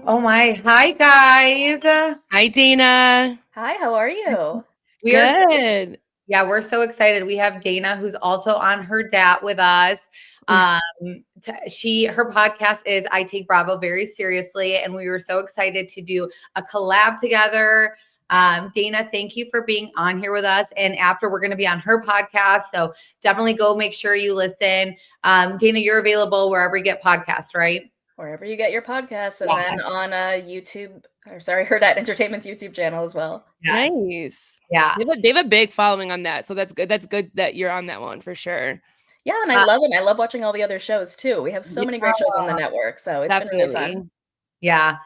Oh my. Hi, guys. Hi, Dana. Hi, how are you? We are so, Good. yeah, we're so excited. We have Dana, who's also on her DAT with us. Um, her podcast is I Take Bravo very seriously, and we were so excited to do a collab together. Dana, thank you for being on here with us. And after, we're going to be on her podcast, so definitely go make sure you listen. Dana, you're available wherever you get podcasts, right? Wherever you get your podcasts, and Yeah. then on YouTube, or sorry, Hurrdat Entertainment's YouTube channel as well. Yes. Nice. Yeah. They have a big following on that, so that's good. That's good that you're on that one for sure. Yeah, and I Uh, love it. I love watching all the other shows too. We have so Yeah, many great shows on the network, so it's been really fun. definitely. yeah.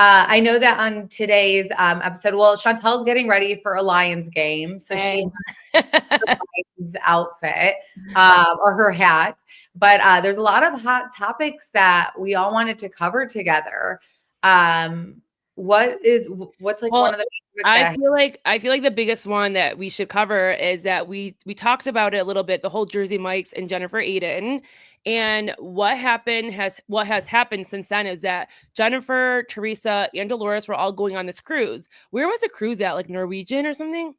I know that on today's episode, well, Chantel's getting ready for a Lions game. So she Hey. has the Lions outfit or her hat. But there's a lot of hot topics that we all wanted to cover together. Um, what's like one Well, of the topics I that feel like the biggest one that we should cover is that we talked about it a little bit, the whole Jersey Mike's and Jennifer Aydin. And what has happened since then is that Jennifer, Teresa, and Dolores were all going on this cruise. Where was the cruise at? Like Norwegian or something?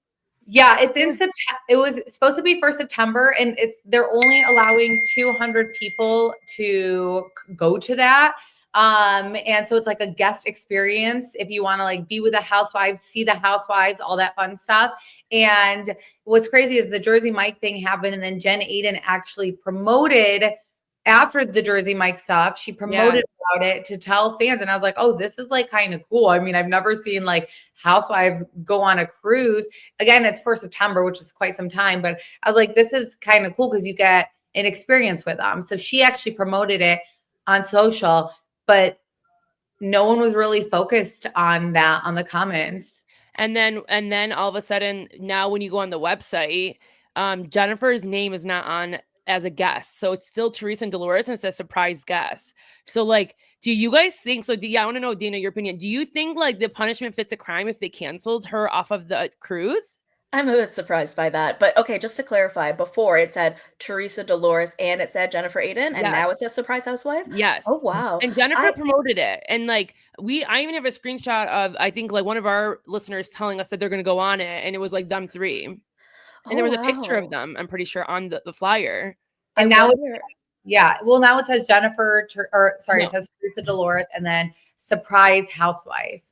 Yeah, it's in September. It was supposed to be for September, and they're only allowing 200 people to go to that. And so it's like a guest experience if you want to like be with the housewives, see the housewives, all that fun stuff. And what's crazy is the Jersey Mike thing happened, and then Jen Aydin actually promoted after the Jersey Mike stuff. She promoted about it to tell fans, and I was like, oh, this is like kind of cool. I mean, I've never seen like housewives go on a cruise. Again, it's for September, which is quite some time, but I was like, this is kind of cool because you get an experience with them. So she actually promoted it on social, but no one was really focused on that on the comments. And then all of a sudden, now when you go on the website, Jennifer's name is not on as a guest. So it's still Teresa and Dolores, and it's a surprise guest. So like, do you guys think so? I want to know, Dana, your opinion. Do you think like the punishment fits the crime if they canceled her off of the cruise? I'm a bit surprised by that. But okay, just to clarify, before it said Teresa Dolores and it said Jennifer Aydin, and Yes. now it says Surprise Housewife? Oh Yes. wow. And Jennifer I promoted it. And like I even have a screenshot of I think like one of our listeners telling us that they're gonna go on it, and it was like them three. And oh there was a picture of wow. them, I'm pretty sure, on the flyer. I And now it's wonder. yeah, well now it says or sorry, it No. says Teresa Dolores and then surprise housewife.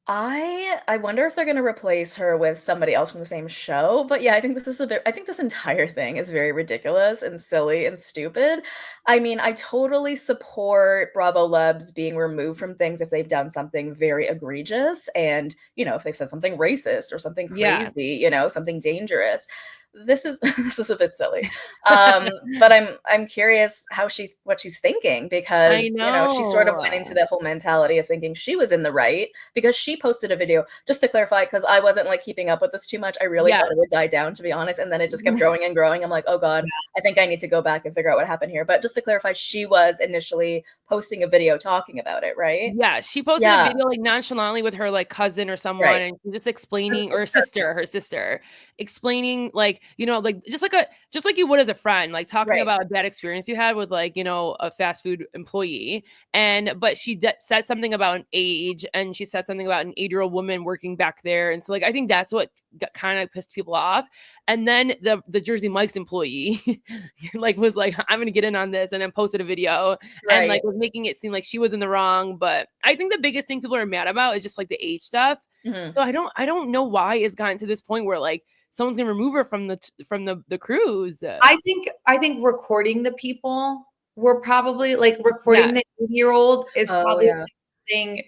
I wonder if they're gonna replace her with somebody else from the same show, but yeah, I think this entire thing is very ridiculous and silly and stupid. I mean, I totally support Bravo Lebs being removed from things if they've done something very egregious and, if they've said something racist or something Yeah. crazy, something dangerous. This is this is a bit silly. But I'm curious what she's thinking I because, she sort of went into know. the whole mentality of thinking she was in the right because she posted a video just to clarify because I wasn't like keeping up with this too much. I really Yeah. thought it would die down to be honest, and then it just kept growing and growing. I'm like, "Oh god, I think I need to go back and figure out what happened here." But just to clarify, she was initially posting a video talking about it, right? Yeah, she posted a Yeah, video, like, nonchalantly with her, like, cousin or someone, right. and she's just Her explaining, or sister. her sister, explaining, like, like, just like you would as a friend, like, talking Right. about a bad experience you had with, like, a fast food employee, but she said something about an age, and she said something about an 8-year-old woman working back there, and so, like, I think that's what kinda pissed people off, and then the Jersey Mike's employee, like, was like, "I'm gonna get in on this," and then posted a video, and Right. like was making it seem like she was in the wrong. But I think the biggest thing people are mad about is just like the age stuff. Mhm. So I don't know why it's gotten to this point where like someone's gonna remove her from the cruise. I think recording the people were probably like recording Yes. the 80-year-old is Oh, probably yeah. the thing,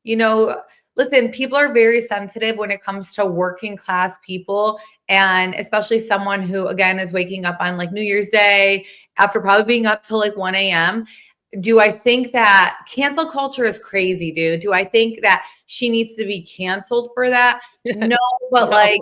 you know, listen, people are very sensitive when it comes to working class people, and especially someone who again is waking up on like New Year's Day after probably being up till like 1 a.m. Do I think that cancel culture is crazy, dude? Do I think that she needs to be canceled for that? No, but No. like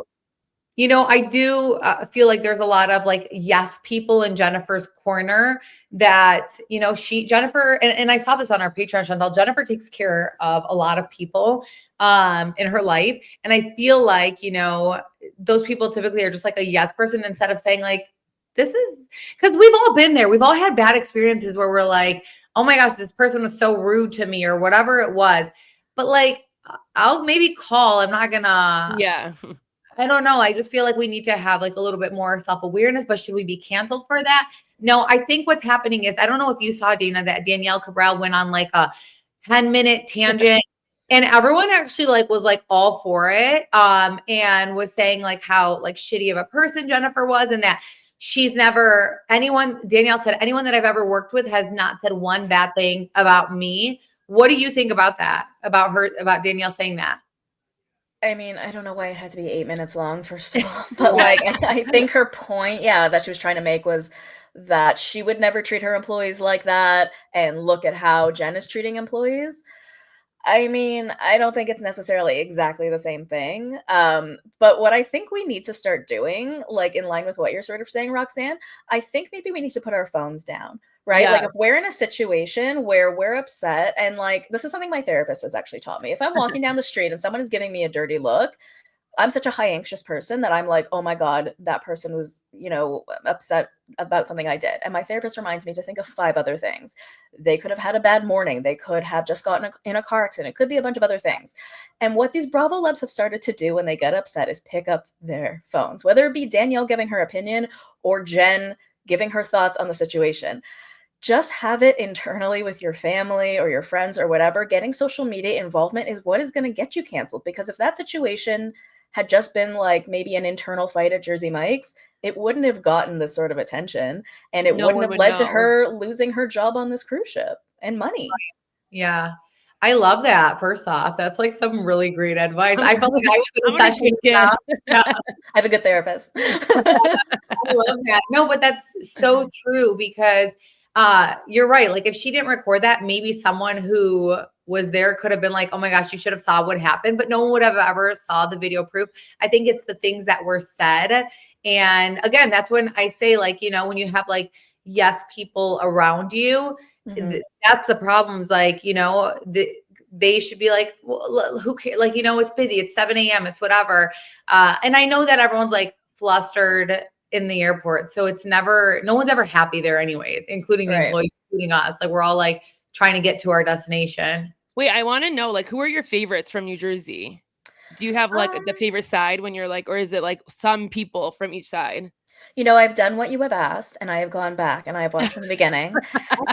I do feel like there's a lot of like yes people in Jennifer's corner that, Jennifer, and I saw this on our Patreon, Chantal. Jennifer takes care of a lot of people in her life. And I feel like, those people typically are just like a yes person instead of saying like, this is because we've all been there. We've all had bad experiences where we're like, oh my gosh, this person was so rude to me or whatever it was. But like, I'll maybe call. I'm not gonna, Yeah. I don't know. I just feel like we need to have like a little bit more self-awareness, but should we be canceled for that? No, I think what's happening is, I don't know if you saw, Dana, that Danielle Cabral went on like a 10-minute tangent and everyone actually like was like all for it. And was saying like how like shitty of a person Jennifer was, and that she's never, Danielle said, anyone that I've ever worked with has not said one bad thing about me. What do you think about that? About her, about Danielle saying that? I mean, I don't know why it had to be 8 minutes long, first of all, but like, I think her point, yeah, that she was trying to make was that she would never treat her employees like that, and look at how Jen is treating employees. I mean, I don't think it's necessarily exactly the same thing. But what I think we need to start doing, like in line with what you're sort of saying, Roxanne, I think maybe we need to put our phones down, right? Like Yeah. if we're in a situation where we're upset, and like this is something my therapist has actually taught me. If I'm walking down the street and someone is giving me a dirty look, I'm such a high anxious person that I'm like, oh my God, that person was, upset about something I did. And my therapist reminds me to think of 5 other things. They could have had a bad morning. They could have just gotten in a car accident. It could be a bunch of other things. And what these Bravo Labs have started to do when they get upset is pick up their phones, whether it be Danielle giving her opinion or Jen giving her thoughts on the situation. Just have it internally with your family or your friends or whatever. Getting social media involvement is what is going to get you canceled. Because if that situation had just been like maybe an internal fight at Jersey Mike's, it wouldn't have gotten this sort of attention, and it No wouldn't one have would led to know. her losing her job on this cruise ship and money. Yeah. I love that. First off, that's like some really great advice. I felt like I was I'm in a gonna session. take it. Yeah. I have a good therapist. I love that. No, but that's so true because you're right. Like if she didn't record that, maybe someone who was there could have been like, oh my gosh, you should have saw what happened, but no one would have ever saw the video proof. I think it's the things that were said. And again, that's when I say like, when you have like yes people around you, Mhm. that's the problems. Like, they should be like, well, who cares? Like, it's busy. It's 7 a.m. It's whatever. And I know that everyone's like flustered in the airport. So no one's ever happy there anyways, including the Right. employees, including us. Like we're all like trying to get to our destination. Wait, I want to know, like, who are your favorites from New Jersey? Do you have like the Um, favorite side when you're like, or is it like some people from each side? I've done what you have asked, and I have gone back and I have watched from the beginning.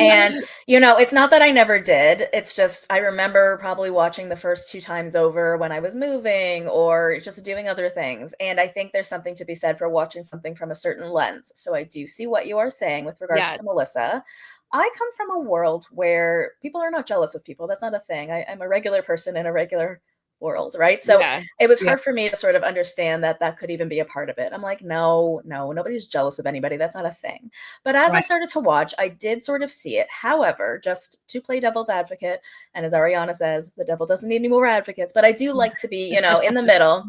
And, it's not that I never did. It's just I remember probably watching the first 2 times over when I was moving or just doing other things. And I think there's something to be said for watching something from a certain lens. So I do see what you are saying with regards Yeah. to Melissa. I come from a world where people are not jealous of people. That's not a thing. I'm a regular person in a regular world, right? So Yeah. it was Yeah. hard for me to sort of understand that that could even be a part of it. I'm like, no, nobody's jealous of anybody. That's not a thing. But as I Right. started to watch, I did sort of see it. However, just to play devil's advocate, and as Ariana says, the devil doesn't need any more advocates, but I do like to be, in the middle.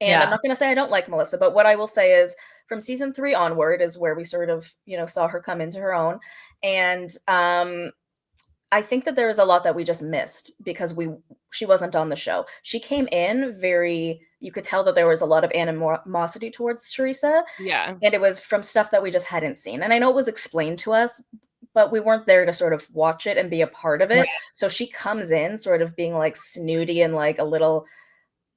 And I'm Yeah. not going to say I don't like Melissa, but what I will say is from season 3 onward is where we sort of, saw her come into her own. And I think that there was a lot that we just missed because she wasn't on the show. She came in you could tell that there was a lot of animosity towards Teresa, Yeah. and it was from stuff that we just hadn't seen. And I know it was explained to us, but we weren't there to sort of watch it and be a part of it. Right. So she comes in sort of being like snooty and like a little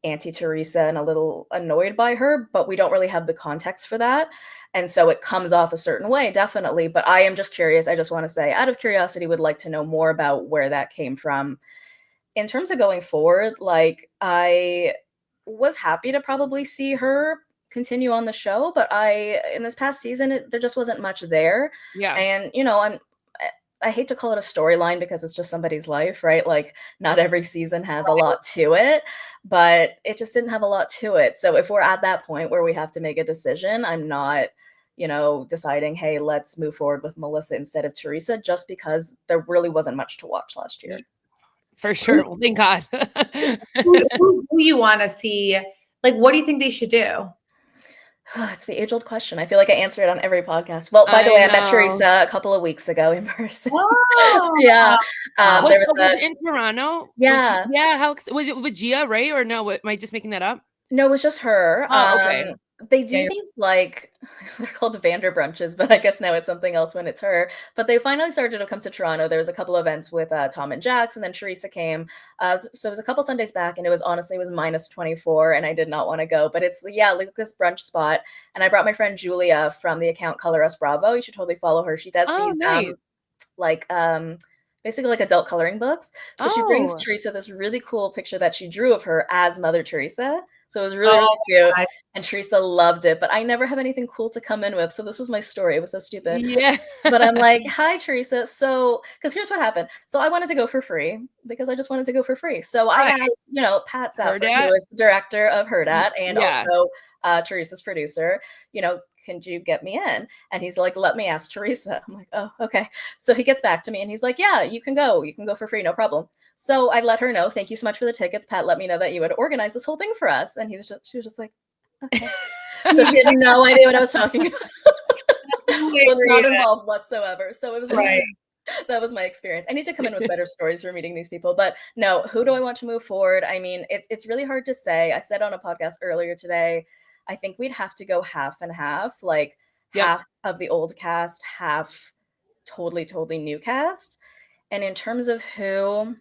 anti-Teresa and a little annoyed by her, but we don't really have the context for that. And so it comes off a certain way, definitely. But I am just curious. I just want to say, out of curiosity, would like to know more about where that came from. In terms of going forward, like I was happy to probably see her continue on the show, but in this past season, there just wasn't much there. Yeah. And, I hate to call it a storyline because it's just somebody's life, right? Like not every season has a lot to it, but it just didn't have a lot to it. So if we're at that point where we have to make a decision, I'm not, deciding, hey, let's move forward with Melissa instead of Teresa, just because there really wasn't much to watch last year. For sure. Well, thank God. Who do you want to see? Like, what do you think they should do? It's the age-old question. I feel like I answer it on every podcast. Well, by the I way, I met know. Teresa a couple of weeks ago in person. Oh, Yeah. There was Was it in Toronto? Yeah. Yeah. Was it with Gia, right? Or no? Am I just making that up? No, it was just her. Oh, okay. They do these, like, they're called Vander brunches, but I guess now it's something else when it's her. But they finally started to come to Toronto. There was a couple events with Tom and Jax, and then Teresa came. So it was a couple Sundays back, and it was honestly, it was minus 24, and I did not want to go. But it's, yeah, like this brunch spot. And I brought my friend Julia from the account Color Us Bravo. You should totally follow her. She does these, nice. like, basically like adult coloring books. So she brings Teresa this really cool picture that she drew of her as Mother Teresa. So it was really, really cute. God. And Teresa loved it, but I never have anything cool to come in with. So this was my story. It was so stupid. Yeah. But I'm like, hi, Teresa. So, because here's what happened. So I wanted to go for free because I just wanted to go for free. So I asked, you know, Pat Safford, who is the director of Her Dat and also Teresa's producer, you know, can you get me in? And he's like, let me ask Teresa. I'm like, oh, okay. So he gets back to me and he's like, yeah, you can go for free. No problem. So I let her know, thank you so much for the tickets. Pat let me know that you had organized this whole thing for us. And she was just like, okay. So she had no idea what I was talking about. Was not involved whatsoever. So it was like, that was my experience. I need to come in with better stories for meeting these people. But no, who do I want to move forward? I mean, it's really hard to say. I said on a podcast earlier today, I think we'd have to go half and half, like half of the old cast, half totally new cast. And in terms of who,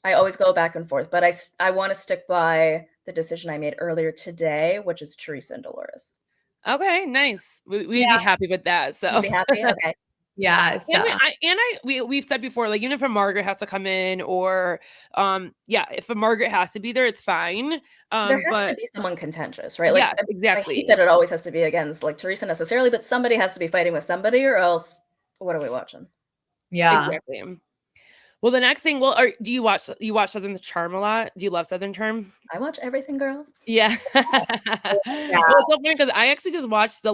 I always go back and forth, but I want to stick by the decision I made earlier today, which is Teresa and Dolores. Okay, nice. We'd be happy with that. So you'd be happy? Okay. Yes. We've said before, like, even if a Margaret has to come in or if a Margaret has to be there, it's fine. There has to be someone contentious, right? Like, yeah, exactly. I hate that it always has to be against like Teresa necessarily, but somebody has to be fighting with somebody, or else what are we watching? Yeah, exactly. Well, the next thing, do you watch Southern Charm a lot? Do you love Southern Charm? I watch everything, girl. Yeah. Well, it's so funny because I actually just watched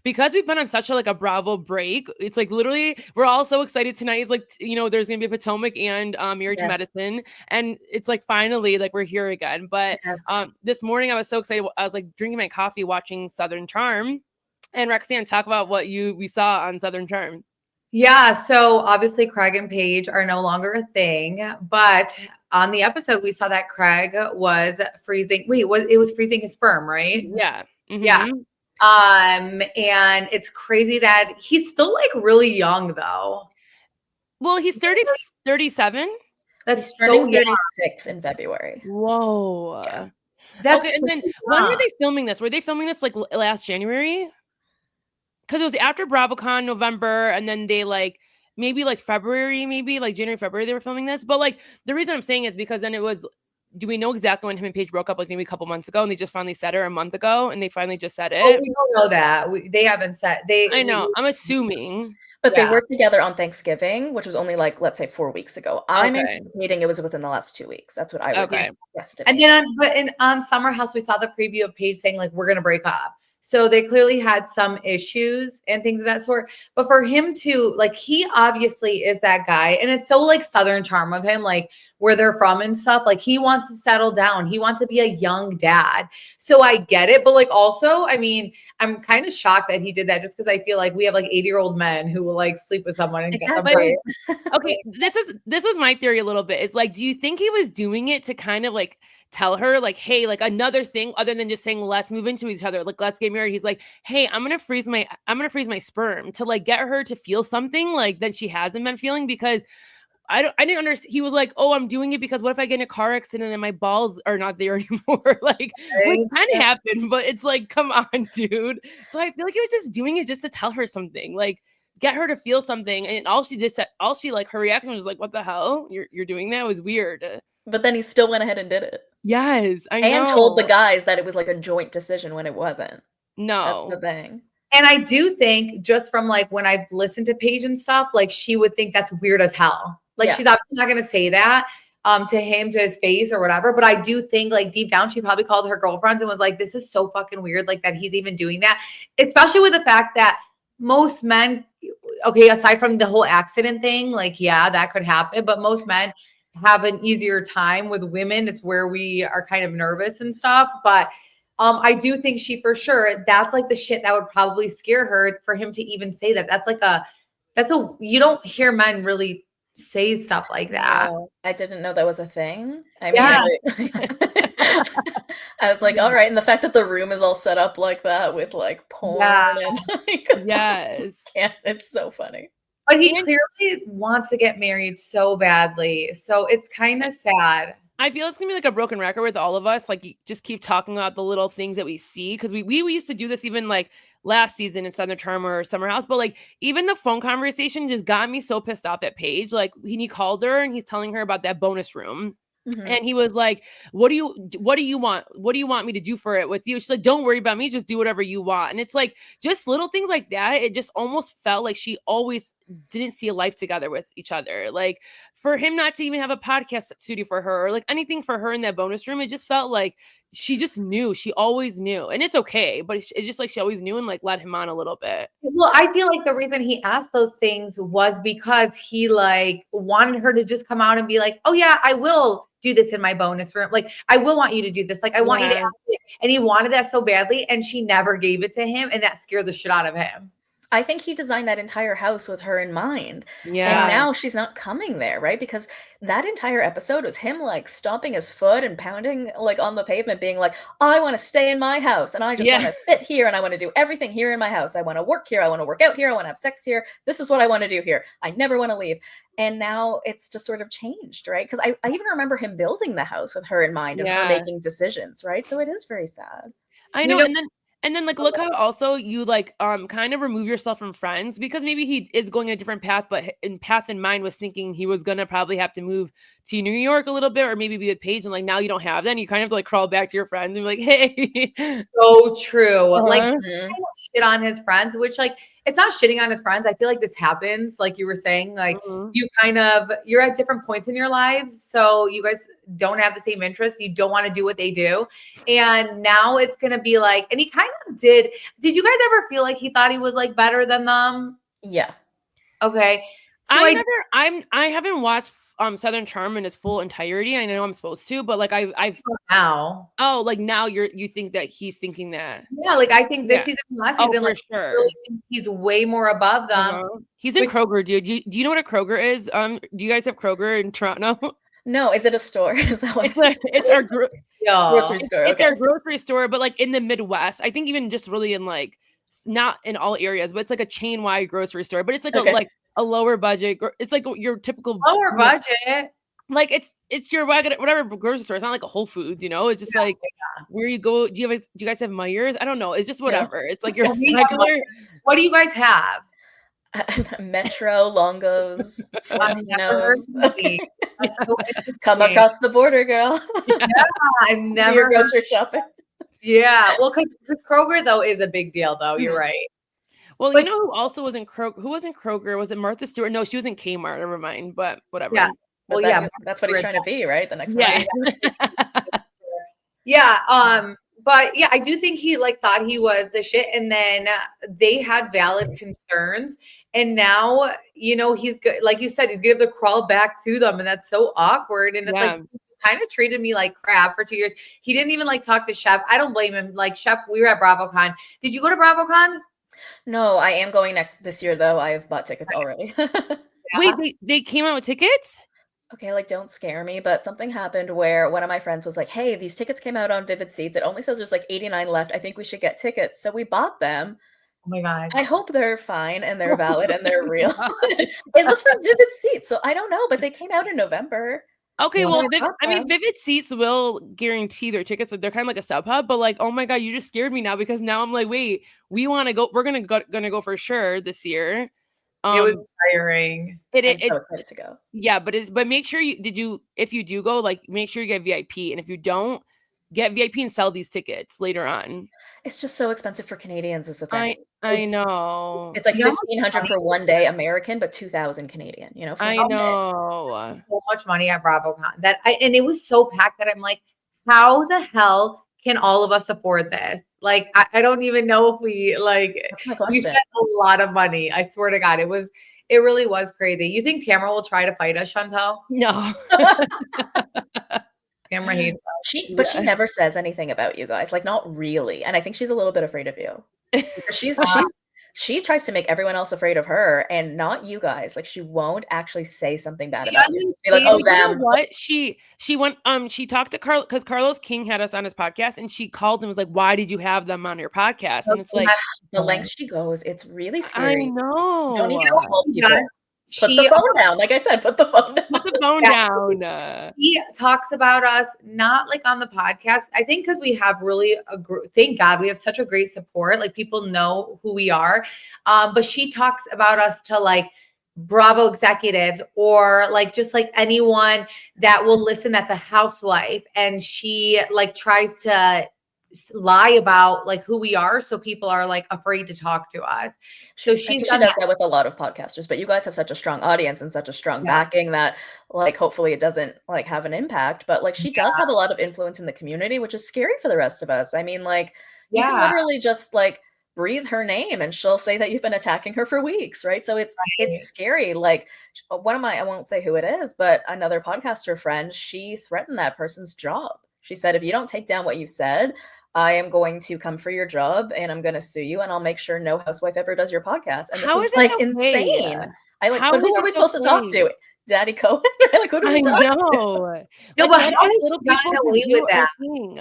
because we've been on such a Bravo break. It's like literally we're all so excited tonight. It's like, you know, there's gonna be a Potomac and Married to Medicine, and it's like finally like we're here again. But this morning I was so excited. I was like drinking my coffee, watching Southern Charm, and Roxanne, talk about what we saw on Southern Charm. Yeah, so obviously Craig and Paige are no longer a thing, but on the episode we saw that Craig was freezing. It was freezing his sperm, right? Yeah. Mm-hmm. Yeah. And it's crazy that he's still like really young though. Well, he's 37. That's turning 36 in February. Whoa. Yeah. That's okay. And then when were they filming this? Were they filming this like last January? Because it was after BravoCon, November, and then they maybe February, January, February, they were filming this. But like the reason I'm saying is because then it was, do we know exactly when him and Paige broke up? Like maybe a couple months ago, and they just finally said it a month ago, and they finally just said it. Oh, we don't know that. They haven't said. I know. I'm assuming. But they were together on Thanksgiving, which was only let's say 4 weeks ago. I'm anticipating it was within the last 2 weeks. That's what I would estimate. And then on Summer House, we saw the preview of Paige saying like, we're going to break up. So they clearly had some issues and things of that sort. But for him to he obviously is that guy. And it's so Southern Charm of him, like where they're from and stuff. Like he wants to settle down. He wants to be a young dad. So I get it. But also, I mean, I'm kind of shocked that he did that just because I feel like we have 80-year-old men who will sleep with someone and get them pregnant. Okay. This was my theory a little bit. It's do you think he was doing it to kind of tell her hey, another thing other than just saying let's move into each other, let's get married? He's like, hey, I'm gonna freeze my sperm to get her to feel something that she hasn't been feeling, because I didn't understand. He was like, oh, I'm doing it because what if I get in a car accident and my balls are not there anymore? Which can happen, but it's come on, dude. So I feel like he was just doing it just to tell her something, get her to feel something. And all she just said, her reaction was what the hell? You're doing that? It was weird. But then he still went ahead and did it. Yes, I know. And told the guys that it was a joint decision when it wasn't. No. That's the thing. And I do think just from when I've listened to Paige and stuff, she would think that's weird as hell. She's obviously not going to say that to him, to his face or whatever. But I do think deep down, she probably called her girlfriends and was like, this is so fucking weird. That he's even doing that, especially with the fact that most men, okay, aside from the whole accident thing, that could happen. But most men have an easier time with women. It's where we are kind of nervous and stuff. But I do think she for sure, that's the shit that would probably scare her for him to even say that. That's you don't hear men really say stuff like that. No, I didn't know that was a thing. I Yeah. mean, I was like, all right, and the fact that the room is all set up like that with like Yeah. porn and like, Yes. it's so funny. But he And clearly wants to get married so badly. So it's kind of sad. I feel it's gonna be like a broken record with all of us. Like, you just keep talking about the little things that we see, because we used to do this even like last season in Southern Charmer or Summer House. But like, even the phone conversation just got me so pissed off at Paige. Like, he called her and he's telling her about that bonus room. Mhm. And he was like, what do you want? What do you want me to do for it with you? She's like, don't worry about me. Just do whatever you want. And it's like, just little things like that. It just almost felt like she always didn't see a life together with each other. Like, for him not to even have a podcast studio for her or like anything for her in that bonus room, it just felt like she just knew. She always knew. And it's okay. But it's just like she always knew and like led him on a little bit. Well, I feel like the reason he asked those things was because he like wanted her to just come out and be like, oh yeah, I will do this in my bonus room. Like, I will want you to do this. Like, I want you to Yeah. ask this. And he wanted that so badly, and she never gave it to him, and that scared the shit out of him. I think he designed that entire house with her in mind. Yeah. And now she's not coming there, right? Because that entire episode was him like stomping his foot and pounding like on the pavement, being like, I want to stay in my house and I just Yeah. want to sit here and I want to do everything here in my house. I want to work here. I want to work out here. I want to have sex here. This is what I want to do here. I never want to leave. And now it's just sort of changed, right? Because I even remember him building the house with her in mind and her Yeah. making decisions, right? So it is very sad. I You know. know- And then like, look how also you like kind of remove yourself from friends, because maybe he is going a different path, but in mind was thinking he was gonna probably have to move to New York a little bit, or maybe be with Paige, and like now you don't have that, and you kind of have to like crawl back to your friends and be like, hey. So true. Like, Uh-huh. Mhm. shit on his friends, which like, it's not shitting on his friends. I feel like this happens, like you were saying, like Mhm. you're at different points in your lives, so you guys don't have the same interests. You don't want to do what they do, and now it's gonna be like, and he kind of did you guys ever feel like he thought he was like better than them? Yeah. Okay, so I haven't watched Southern Charm in its full entirety. I know I'm supposed to, but like I've now, like now you think that he's thinking that. yeah, like I think this Yeah. season and last Oh, season, for like I sure. really think he's way more above them. Uh-huh. He's in which- Kroger, dude. Do you know what a Kroger is? Do you guys have Kroger in Toronto? No, is it a store? Is that what It's our grocery store? It's Okay. our grocery store, but like in the Midwest. I think even just really in like not in all areas, but it's like a chain wide grocery store. But it's like Okay. a lower budget. It's like your typical Lower budget. Like it's your whatever grocery store. It's not like a Whole Foods, you know. It's just like where you go. Do you guys have Myers? I don't know. It's just whatever. It's like your We have regular. What do you guys have? Metro, Longos, I've never heard Fortino's. of these. That's so Come interesting. across the border, girl. I've Do never your heard. grocery shopping. Yeah, well, because Kroger though is a big deal, though. You're Mhm. right. Well, But- you know who also was in Kroger? Who was in Kroger? Was it Martha Stewart? No, she was in Kmart. Never mind. But whatever. Yeah. But Well, that- yeah, that's what he's trying to be, right? The next Yeah. Yeah. But yeah, I do think he like thought he was the shit, and then they had valid concerns, and now he's good. Like you said, he's gonna have to crawl back to them, and that's so awkward. And it's like, he kind of treated me like crap for 2 years. He didn't even like talk to Shep. I don't blame him. Like Shep, we were at BravoCon. Did you go to BravoCon? No, I am going this year though. I have bought tickets already. Wait, they came out with tickets? Okay, like don't scare me, but something happened where one of my friends was like, "Hey, these tickets came out on Vivid Seats. It only says there's like 89 left. I think we should get tickets." So we bought them. Oh my god. I hope they're fine and they're valid and they're real. It was from Vivid Seats, so I don't know, but they came out in November. Okay, Well, well, Vivid Seats will guarantee their tickets. They're kind of like a sub hub, but like, oh my god, you just scared me now, because now I'm like, wait, we want to go. We're gonna go for sure this year. It was tiring. I'm so excited to go. Yeah, but make sure if you do go, like make sure you get VIP, and if you don't, get VIP and sell these tickets later on. It's just so expensive for Canadians is the thing. I know. It's like You know 1,500 for one day American, but 2,000 Canadian, for I one day. know. So much money at BravoCon and it was so packed that I'm like, how the hell can all of us afford this? Like, I don't even know if we That's my we question. spent a lot of money. I swear to God, it really was crazy. You think Tamara will try to fight us, Chantel? No. Tamara hates us. She never says anything about you guys, like not really. And I think she's a little bit afraid of you. Because she tries to make everyone else afraid of her and not you guys. Like, she won't actually say something bad She about you. doesn't Be like, say oh, You know them. what? She went she talked to Carl because Carlos King had us on his podcast, and she called and was like, "Why did you have them on your podcast?" And it's like, The lengths she goes, it's really I scary. You don't need to know. call she people. does? Put the phone down. Like I said, put the phone down. Put the phone down. He talks about us not like on the podcast. I think because we have really thank God we have such a great support. Like people know who we are. But she talks about us to like Bravo executives or like just like anyone that will listen that's a housewife, and she like tries to lie about like who we are, so people are like afraid to talk to us. So I she's think she done does that. that with a lot of podcasters, but you guys have such a strong audience and such a strong Yeah. backing that, like, hopefully it doesn't, like, have an impact, but, like, she does have a lot of influence in the community, which is scary for the rest of us. I mean, like, you can Yeah. literally just, like, breathe her name and she'll say that you've been attacking her for weeks, right? So it's Right. scary. Like, one of my I won't say who it is, but another podcaster friend, she threatened that person's job. She said, "If you don't take down what you said, I am going to come for your job and I'm gonna sue you and I'll make sure no housewife ever does your podcast." And this How is, is this like, okay? insane. I like, How but is who are we this supposed to talk okay? to? Daddy Cohen? Like, who do we I talk to? know. No, Like, but let how us has little she gotten people just away with do our that? thing.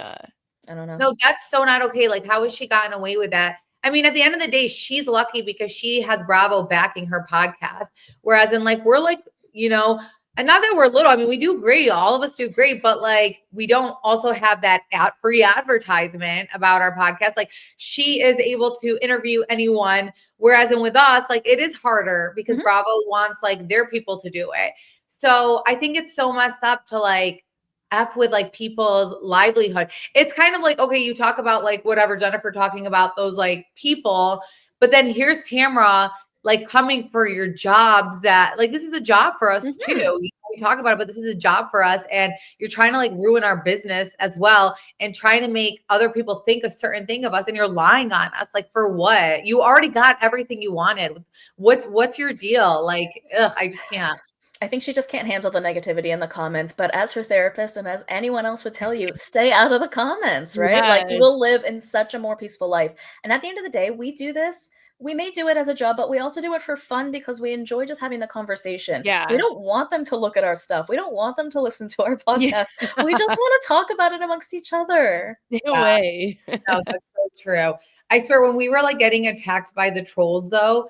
I don't know. No, that's so not okay. Like, how has she gotten away with that? I mean, at the end of the day, she's lucky because she has Bravo backing her podcast. Whereas in like, we're like, you know, and not that we're little. I mean, we do great. All of us do great, but like, we don't also have that free advertisement about our podcast. Like, she is able to interview anyone. Whereas in with us, like, it is harder because Mhm. Bravo wants like their people to do it. So I think it's so messed up to like F with like people's livelihood. It's kind of like, okay, you talk about like whatever Jennifer talking about those like people, but then here's Tamra like coming for your jobs that like this is a job for us too. Mhm. We talk about it, but this is a job for us, and you're trying to like ruin our business as well and trying to make other people think a certain thing of us, and you're lying on us. Like for what? You already got everything you wanted. What's your deal? Like, ugh, I just can't. I think she just can't handle the negativity in the comments, but as her therapist and as anyone else would tell you, stay out of the comments, right? Like, you Yes. will live in such a more peaceful life, and at the end of the day, we do this we may do it as a job, but we also do it for fun because we enjoy just having the conversation. We Yeah. don't want them to look at our stuff. We don't want them to listen to our Yeah. podcast. We just wanna talk about it amongst each other. Stay Yeah. away. No, that's so true. I swear when we were like getting attacked by the trolls though,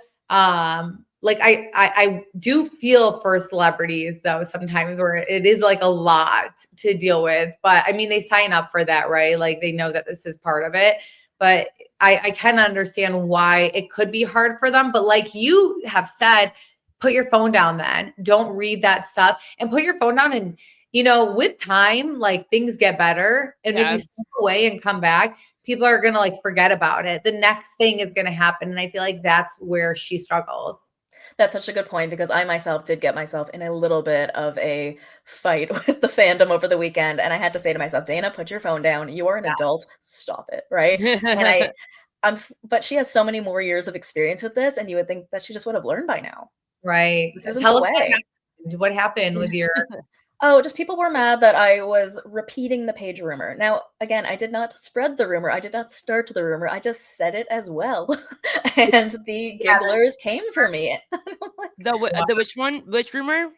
like I do feel for celebrities though sometimes where it is like a lot to deal with. But I mean they sign up for that, right? Like they know that this is part of it. But I can understand why it could be hard for them. But like you have said, put your phone down then. Don't read that stuff and put your phone down and you know, with time, like things get better. And if you Yes. step away and come back, people are going to like forget about it. The next thing is going to happen. And I feel like that's where she struggles. That's such a good point because I myself did get myself in a little bit of a fight with the fandom over the weekend, and I had to say to myself, "Dana, put your phone down. You are an Yeah. adult. Stop it." Right? And but she has so many more years of experience with this, and you would think that she just would have learned by now. Right. This isn't the Tell us what way. happened. What happened with your Oh, just people were mad that I was repeating the Paige rumor. Now, again, I did not spread the rumor. I did not start the rumor. I just said it as well. And the yeah, there's gigglers came for me. The which one? Which rumor?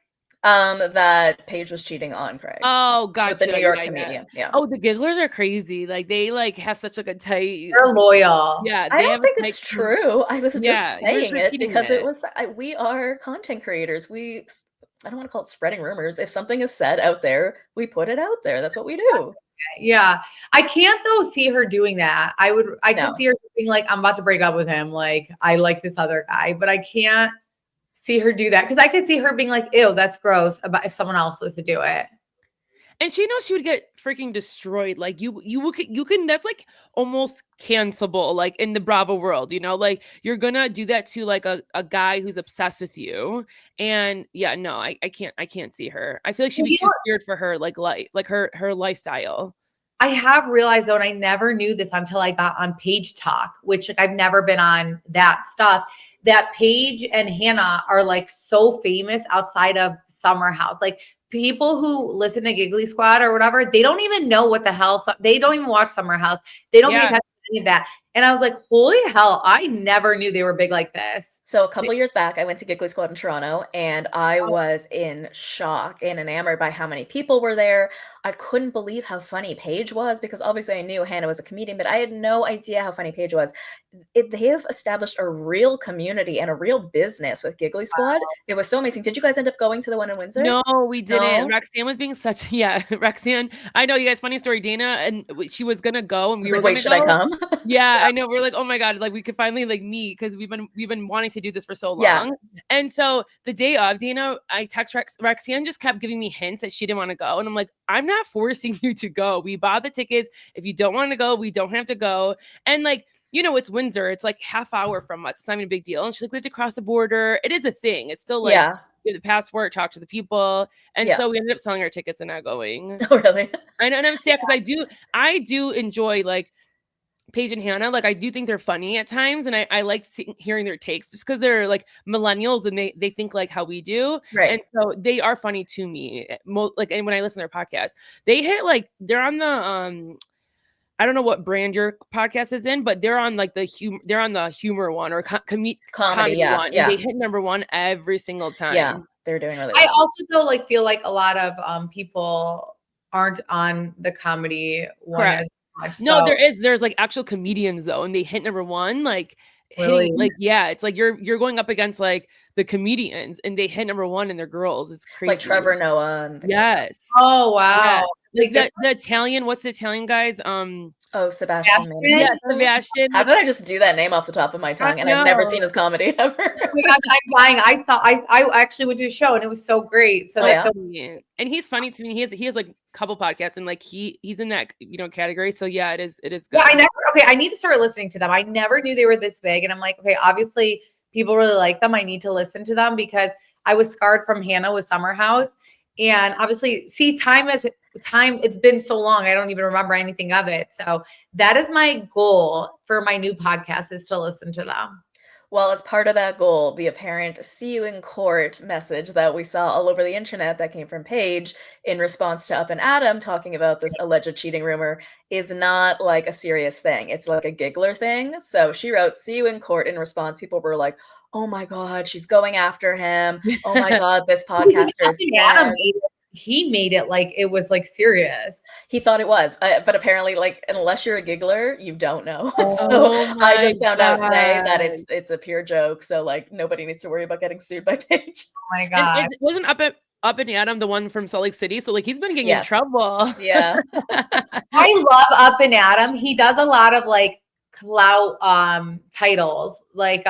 That Paige was cheating on Craig Oh, with the gotcha. New York Yeah, yeah. comedian. Yeah. Oh, the gigglers are crazy. Like they like have such like a tight. you're loyal. Yeah, I they don't have a think tight. it's true. I was just Yeah, you're just saying it repeating because it it. was we are content creators. I don't want to call it spreading rumors. If something is said out there, we put it out there. That's what we do. Yeah. I can't though see her doing that. I could No. see her just being like, I'm about to break up with him. Like I like this other guy, but I can't see her do that. Cause I could see her being like, ew, that's gross about if someone else was to do it. And she knows she would get freaking destroyed. Like you can that's like almost cancelable, like in the Bravo world, you know, like you're gonna do that to like a guy who's obsessed with you. And yeah, no, I can't see her. I feel like she'd Well, be you too scared for her like life, like her lifestyle. I have realized though, and I never knew this until I got on Paige Talk, which like I've never been on that stuff, that Paige and Hannah are like so famous outside of Summer House. Like people who listen to Giggly Squad or whatever, they don't even know what the hell, they don't even watch Summer House. They don't pay Yeah. attention to any of that. And I was like, holy hell, I never knew they were big like this. So a couple years back, I went to Giggly Squad in Toronto, and I was in shock and enamored by how many people were there. I couldn't believe how funny Paige was, because obviously I knew Hannah was a comedian, but I had no idea how funny Paige was. They have established a real community and a real business with Giggly Squad. It was so amazing. Did you guys end up going to the one in Windsor? No, we didn't. No? Roxanne was being such Roxanne. I know, you guys, funny story. Dana, and she was gonna go, and I we was were like, wait, gonna should I go. come? Yeah, I know. We're like, oh my god, like we could finally like meet, because we've been wanting to do this for so long. Yeah. And so the day of, Dana, I text Roxanne just kept giving me hints that she didn't want to go, and I'm like, I'm not forcing you to go. We bought the tickets. If you don't want to go, we don't have to go. And like, you know, it's Windsor. It's like half hour from us. It's not even a big deal. And she's like, we have to cross the border. It is a thing. It's still like, Yeah. get the passport, talk to the people. And Yeah. so we ended up selling our tickets and not going. Oh, really? I know, and I'm sad, because I do enjoy like Paige and Hannah. Like, I do think they're funny at times, and I like hearing their takes, just because they're like millennials and they think like how we do. Right. And so they are funny to me. Like, and when I listen to their podcast, they hit like, they're on the I don't know what brand your podcast is in, but they're on like they're on the humor one, or comedy Yeah. one. Yeah. And they hit #1 every single time. Yeah. They're doing really I well. also though like feel like a lot of people aren't on the comedy one Correct. as much. No, So there's like actual comedians though, and they hit #1, like Really? hitting, like, yeah, it's like you're going up against like the comedians, and they hit #1 and they're girls. It's crazy. Like Trevor Noah and things like that. Yes. Oh wow. Yes. Like The Italian, what's the Italian guys? Oh, Sebastian. Sebastian? Maniscalco. Yeah, Sebastian. How did I just do that name off the top of my tongue? And I've never seen his comedy ever. Oh my gosh, I'm dying. I actually went to a show and it was so great. So Oh, that's yeah? so Yeah. And he's funny to me. He has like a couple podcasts, and like he's in that, you know, category. So yeah, it is good. yeah, I need to start listening to them. I never knew they were this big. And I'm like, okay, obviously people really like them. I need to listen to them, because I was scarred from Hannah with Summer House. And obviously, see, it's been so long. I don't even remember anything of it. So that is my goal for my new podcast, is to listen to them. Well, as part of that goal, the apparent "see you in court" message that we saw all over the internet that came from Paige in response to Up and Adam talking about this alleged cheating rumor is not like a serious thing. It's like a giggler thing. So she wrote "see you in court" in response. People were like, oh my God, she's going after him. Oh my God, this podcaster is dead. He made it like it was like serious. He thought it was, but apparently, like, unless you're a giggler, you don't know. Oh So I just found out today that God. it's a pure joke. So like nobody needs to worry about getting sued by Paige. Oh my God. And it wasn't Up and Adam the one from Salt Lake City, so like he's been getting in Yes. trouble. Yeah. I love Up and Adam. He does a lot of like clout titles, like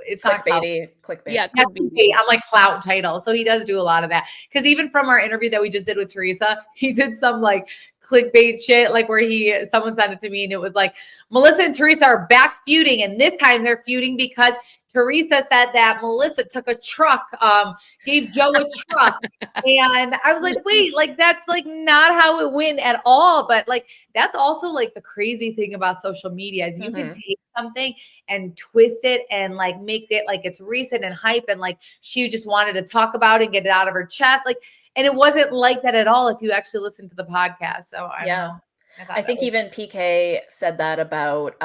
it's not clout. Clickbait. Yeah, Clickbait. I'm like clout title. So he does do a lot of that. Because even from our interview that we just did with Teresa, he did some like clickbait shit, like where someone sent it to me and it was like, Melissa and Teresa are back feuding, and this time they're feuding because Teresa said that Melissa took a truck, gave Joe a truck. And I was like, wait, like that's like not how it went at all. But like, that's also like the crazy thing about social media is you can take something and twist it and like make it like it's recent and hype. And like, she just wanted to talk about it and get it out of her chest. Like, and it wasn't like that at all if you actually listen to the podcast. So I don't know. I think even PK said that about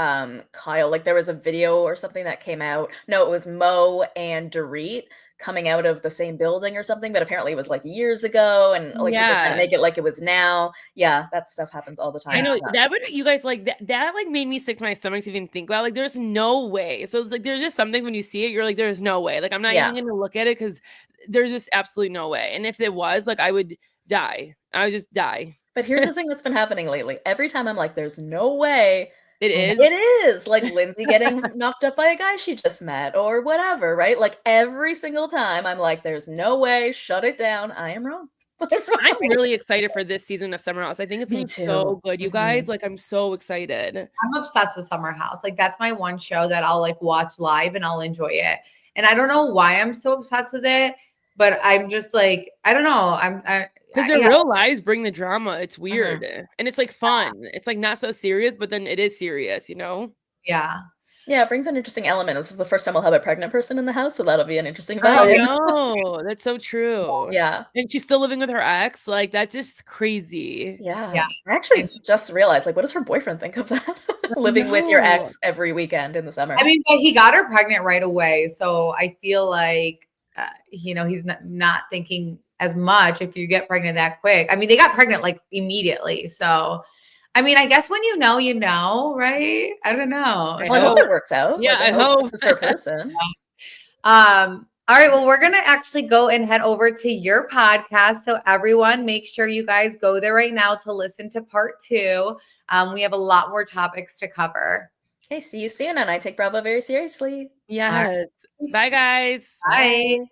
Kyle. Like there was a video or something that came out. No, it was Mo and Dorit coming out of the same building or something, but apparently it was like years ago, and like people trying to make it like it was now. Yeah, that stuff happens all the time. I know that would, you guys, like that like made me sick to my stomach to even think about. Like there's no way. So it's like there's just something when you see it, you're like, there's no way. Like I'm not even gonna look at it, because there's just absolutely no way. And if it was, like I would die. I would just die. But here's the thing that's been happening lately. Every time I'm like, there's no way. It is. It is. Like Lindsay getting knocked up by a guy she just met or whatever, right? Like every single time I'm like, there's no way. Shut it down. I am wrong. I'm really excited for this season of Summer House. I think it's going to be so good, you guys. Like, I'm so excited. I'm obsessed with Summer House. Like, that's my one show that I'll like watch live and I'll enjoy it. And I don't know why I'm so obsessed with it, but I'm just like, I don't know. Because their real lives bring the drama. It's weird. And it's like fun. It's like not so serious, but then it is serious, you know? Yeah. Yeah, it brings an interesting element. This is the first time we'll have a pregnant person in the house, so that'll be an interesting Oh, vibe. no, that's so true. Yeah. And she's still living with her ex. Like, that's just crazy. Yeah. I actually just realized, like, what does her boyfriend think of that? living with your No. ex every weekend in the summer. I mean, but he got her pregnant right away. So I feel like, he's not thinking as much if you get pregnant that quick. I mean, they got pregnant like immediately. So, I mean, I guess when you know, right? I don't know. Well, I hope it works out. Yeah, Like, I hope. this is her person. All right. Well, we're going to actually go and head over to your podcast. So everyone, make sure you guys go there right now to listen to part 2. We have a lot more topics to cover. Okay, see you soon. And I take Bravo very seriously. Yes. Bye, guys. Bye.